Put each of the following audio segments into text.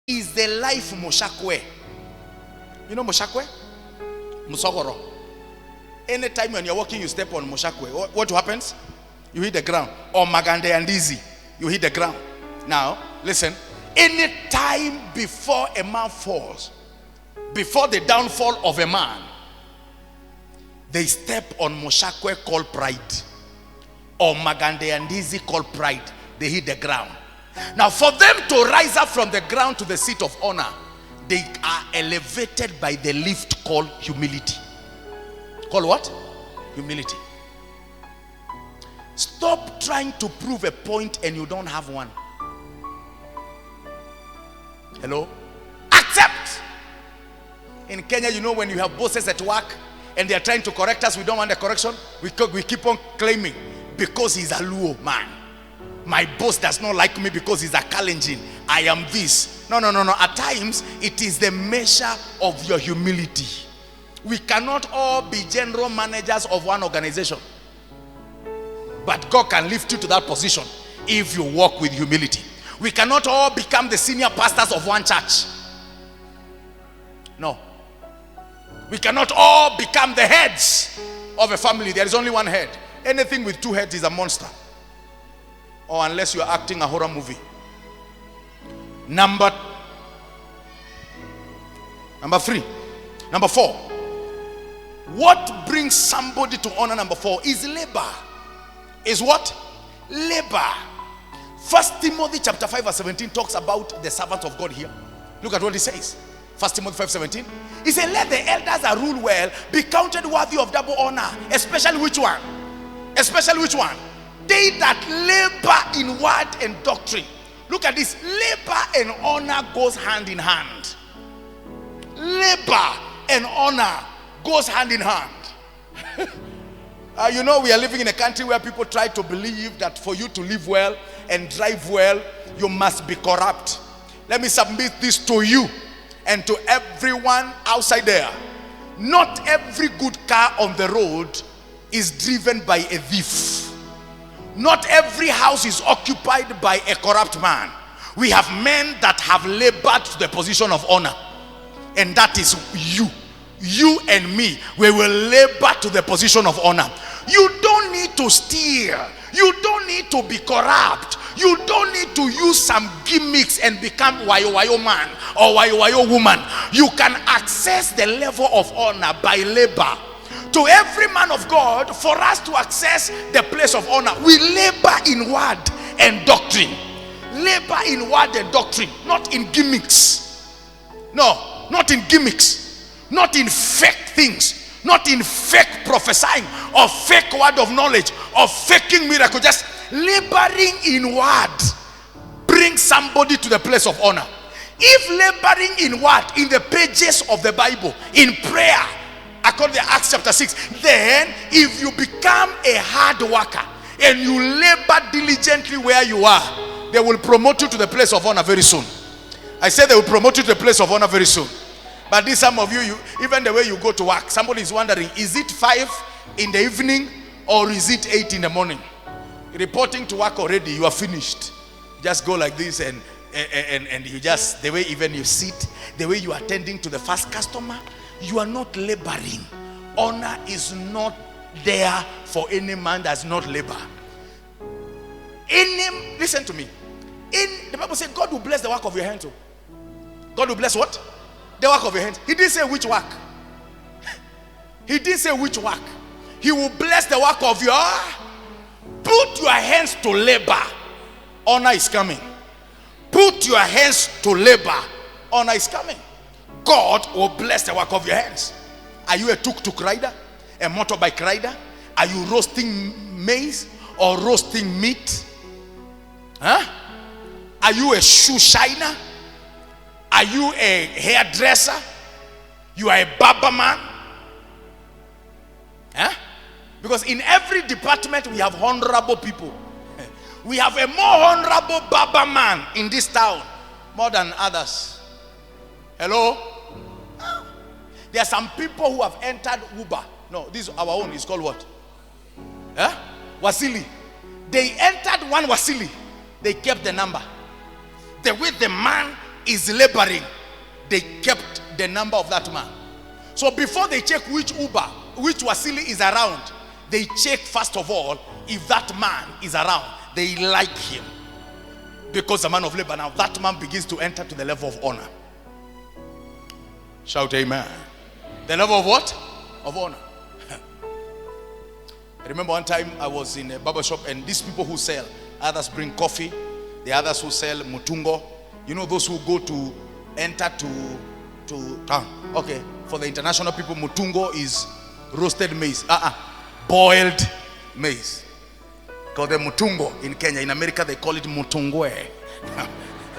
is the life Moshakwe. You know Moshakwe? Musogoro. Anytime when you're walking, you step on Moshakwe. What happens? You hit the ground. Or Magande and Dizzy, you hit the ground. Now, listen. Any time before a man falls, before the downfall of a man, they step on Moshakwe called pride, or Magande and Dizzy called pride. They hit the ground. Now, for them to rise up from the ground to the seat of honor, they are elevated by the lift called humility. Called what? Humility. Stop trying to prove a point and you don't have one. Hello? Accept. In Kenya, you know, when you have bosses at work and they are trying to correct us, we don't want the correction. We keep on claiming because he's a Luo man. My boss does not like me because he's a Kalenjin. I am this. No. At times, it is the measure of your humility. We cannot all be general managers of one organization. But God can lift you to that position if you walk with humility. We cannot all become the senior pastors of one church. No. We cannot all become the heads of a family. There is only one head. Anything with two heads is a monster. Or unless you are acting a horror movie. Number 3. Number 4. What brings somebody to honor? Number 4 is labor. Is what? Labor. 1 Timothy chapter 5 verse 17 talks about the servant of God here. Look at what he says. 1 Timothy 5:17. He said, let the elders that rule well be counted worthy of double honor. Especially which one? Especially which one? They that labor in word and doctrine. Look at this. Labor and honor goes hand in hand. Labor and honor goes hand in hand. You know, we are living in a country where people try to believe that for you to live well and drive well, you must be corrupt. Let me submit this to you and to everyone outside there. Not every good car on the road is driven by a thief. Not every house is occupied by a corrupt man. We have men that have labored to the position of honor. And that is you. You and me. We will labor to the position of honor. You don't need to steal. You don't need to be corrupt. You don't need to use some gimmicks and become wayo man or wayo woman. You can access the level of honor by labor. To every man of God, for us to access the place of honor, we labor in word and doctrine. Labor in word and doctrine, not in gimmicks. No, not in gimmicks. Not in fake things. Not in fake prophesying or fake word of knowledge or faking miracle. Just laboring in word brings somebody to the place of honor. If laboring in word, in the pages of the Bible, in prayer, according to Acts chapter 6, then if you become a hard worker and you labor diligently where you are, they will promote you to the place of honor very soon. I said they will promote you to the place of honor very soon. But this, some of you, even the way you go to work, somebody is wondering, is it 5 in the evening or is it 8 in the morning? Reporting to work already, you are finished. Just go like this and you just, the way even you sit, the way you are attending to the first customer, you are not laboring. Honor is not there for any man that does not labor. Listen to me. The Bible said God will bless the work of your hands. God will bless what? The work of your hands. He didn't say which work. He didn't say which work. He will bless the work of your. Put your hands to labor. Honor is coming. Put your hands to labor. Honor is coming. God will bless the work of your hands. Are you a tuk-tuk rider? A motorbike rider? Are you roasting maize or roasting meat? Huh? Are you a shoe shiner? Are you a hairdresser? You are a barber man? Huh? Because in every department we have honorable people. We have a more honorable barber man in this town more than others. Hello? There are some people who have entered Uber. No, this is our own. It's called what? Huh? Wasili. They entered one Wasili. They kept the number. The way the man is laboring, they kept the number of that man. So before they check which Wasili is around, they check first of all if that man is around. They like him because the man of labor. Now that man begins to enter to the level of honor. Shout amen. The level of what? Of honor. I remember one time I was in a barber shop, and these people who sell, others bring coffee, the others who sell mutungo. You know those who go to enter to town. Okay, for the international people, mutungo is roasted maize. Boiled maize. Called the mutungo in Kenya. In America they call it mutungwe.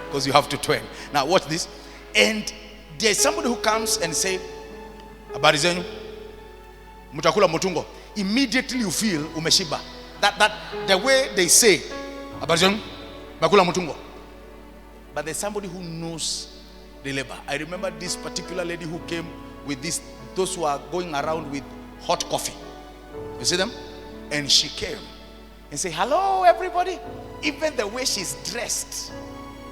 Because you have to twang. Now watch this. And there's somebody who comes and say, habari zenyu, mutakula mutungo. Immediately you feel umeshiba. That the way they say, habari zenyu, makula mutungo. But there's somebody who knows the labor. I remember this particular lady who came with those who are going around with hot coffee. You see them? And she came and said, hello everybody. Even the way she's dressed.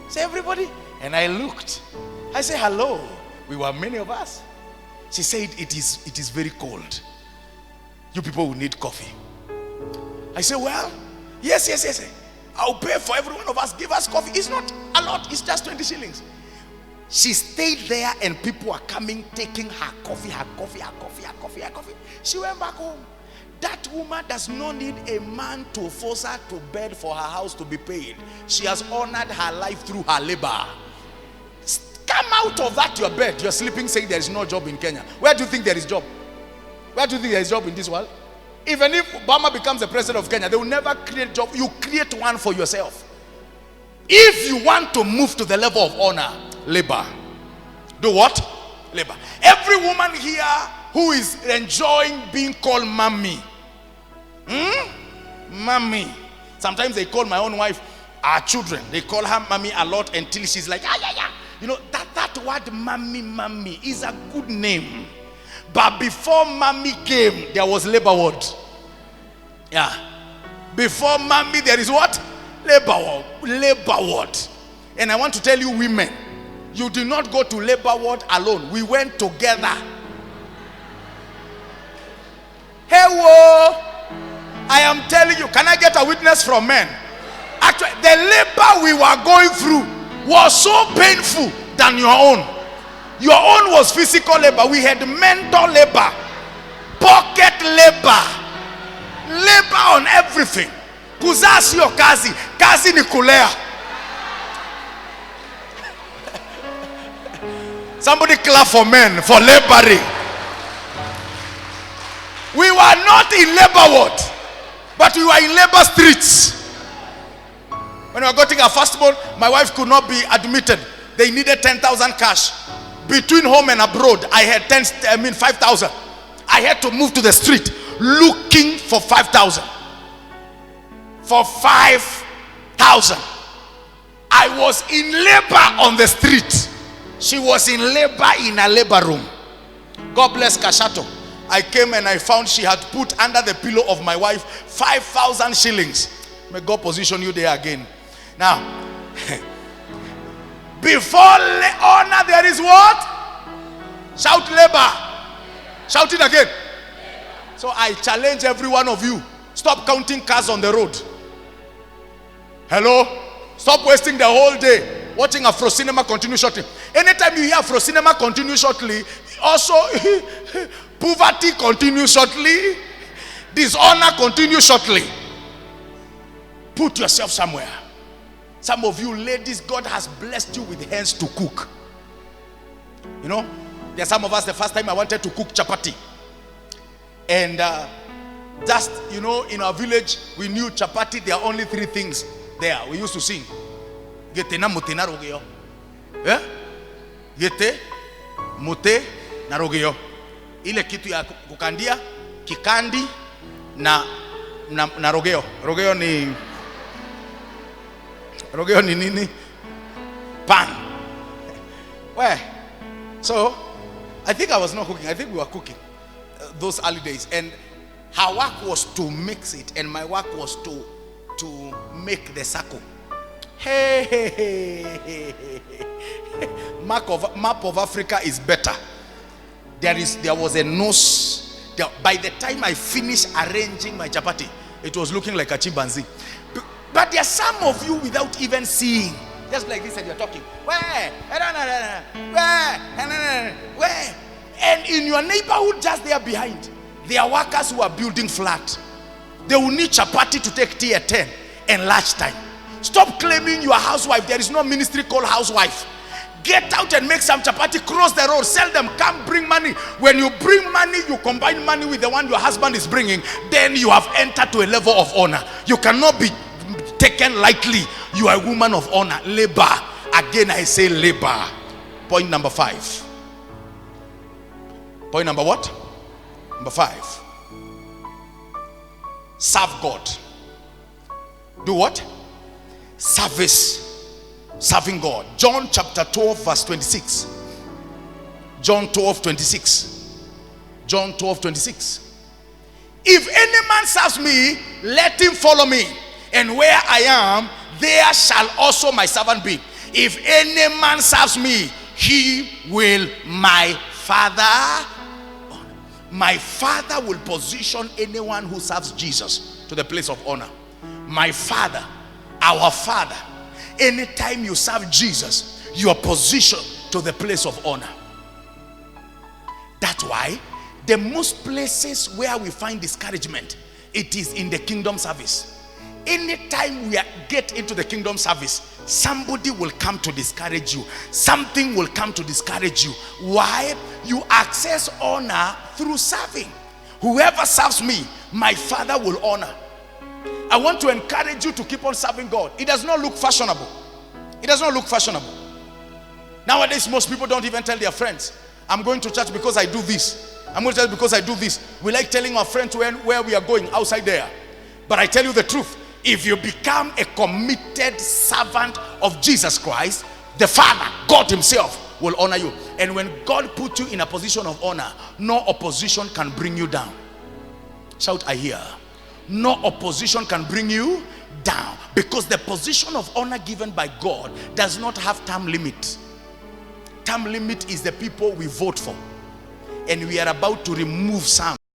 Say everybody. And I looked. I said, hello. We were many of us. She said, it is very cold. You people will need coffee. I said, well, yes. I'll pay for every one of us. Give us coffee. It's not a lot. It's just 20 shillings. She stayed there and people were coming, taking her coffee. She went back home. That woman does not need a man to force her to bed for her house to be paid. She has honored her life through her labor. Come out of that your bed. You're sleeping saying there is no job in Kenya. Where do you think there is job? Where do you think there is job in this world? Even if Obama becomes the president of Kenya, they will never create job. You create one for yourself. If you want to move to the level of honor, labor. Do what? Labor. Every woman here who is enjoying being called mommy. Mommy. Sometimes they call my own wife our children. They call her mommy a lot until she's like, yeah. You know, that word mommy is a good name. But before mommy came, there was labor word. Yeah. Before mommy, there is what? Labor word. And I want to tell you women, you did not go to labor ward alone. We went together. Hello. I am telling you, can I get a witness from men? Actually, the labor we were going through was so painful than your own. Your own was physical labor. We had mental labor, pocket labor, labor on everything. Kuzaa sio kazi, kazi ni kulea. Somebody clap for men for laboring. We were not in labor ward, but we were in labor streets. When we were getting our firstborn, my wife could not be admitted. They needed 10,000 cash. Between home and abroad, I had 5,000. I had to move to the street looking for 5,000. For 5,000. I was in labor on the street. She was in labor in a labor room. God bless Kashato. I came and I found she had put under the pillow of my wife 5,000 shillings. May God position you there again. Now, before honor there is what? Shout labor. Shout it again. So I challenge every one of you. Stop counting cars on the road. Hello? Stop wasting the whole day watching Afro Cinema continue shortly. Anytime you hear Afro Cinema continue shortly, also poverty continue shortly, dishonor continue shortly. Put yourself somewhere. Some of you ladies, God has blessed you with hands to cook. You know, there are some of us, the first time I wanted to cook chapati. And just, you know, in our village, we knew chapati, there are only 3 things there. We used to sing. Gete na mute na rogeo. Gete, mute na rogeo. Ile kitu ya kukandia, kikandi na rogeo. Rogeo ni nini? Pan. Where? So, I think I was not cooking. I think we were cooking those early days. And her work was to mix it. And my work was to make the circle. Hey. Map of Africa is better. There was a nose. By the time I finished arranging my chapati, it was looking like a chimpanzee. But there are some of you without even seeing, just like this, and you're talking. Where? And in your neighborhood, just there behind, there are workers who are building flat. They will need chapati to take tea at 10 and lunchtime. Stop claiming you are a housewife. There is no ministry called housewife. Get out and make some chapati, cross the road, sell them, come bring money. When you bring money, you combine money with the one your husband is bringing, then you have entered to a level of honor. You cannot be taken lightly. You are a woman of honor. Labor. Again, I say labor. Point number 5. Point number what? Number 5. Serve God. Do what? Service. Serving God. John chapter 12 verse 26. John 12:26. John 12:26. If any man serves me, let him follow me. And where I am, there shall also my servant be. If any man serves me, he will my Father honor. My Father will position anyone who serves Jesus to the place of honor. My Father, our Father. Anytime you serve Jesus, you are positioned to the place of honor. That's why the most places where we find discouragement, it is in the kingdom service. Anytime we get into the kingdom service, somebody will come to discourage you. Something will come to discourage you. Why? You access honor through serving. Whoever serves me, my Father will honor. I want to encourage you to keep on serving God. It does not look fashionable. It does not look fashionable. Nowadays, most people don't even tell their friends, I'm going to church because I do this. I'm going to church because I do this. We like telling our friends where we are going outside there. But I tell you the truth. If you become a committed servant of Jesus Christ, the Father, God himself, will honor you. And when God puts you in a position of honor, no opposition can bring you down. Shout, I hear. No opposition can bring you down, because the position of honor given by God does not have term limit. Term limit is the people we vote for, and we are about to remove some.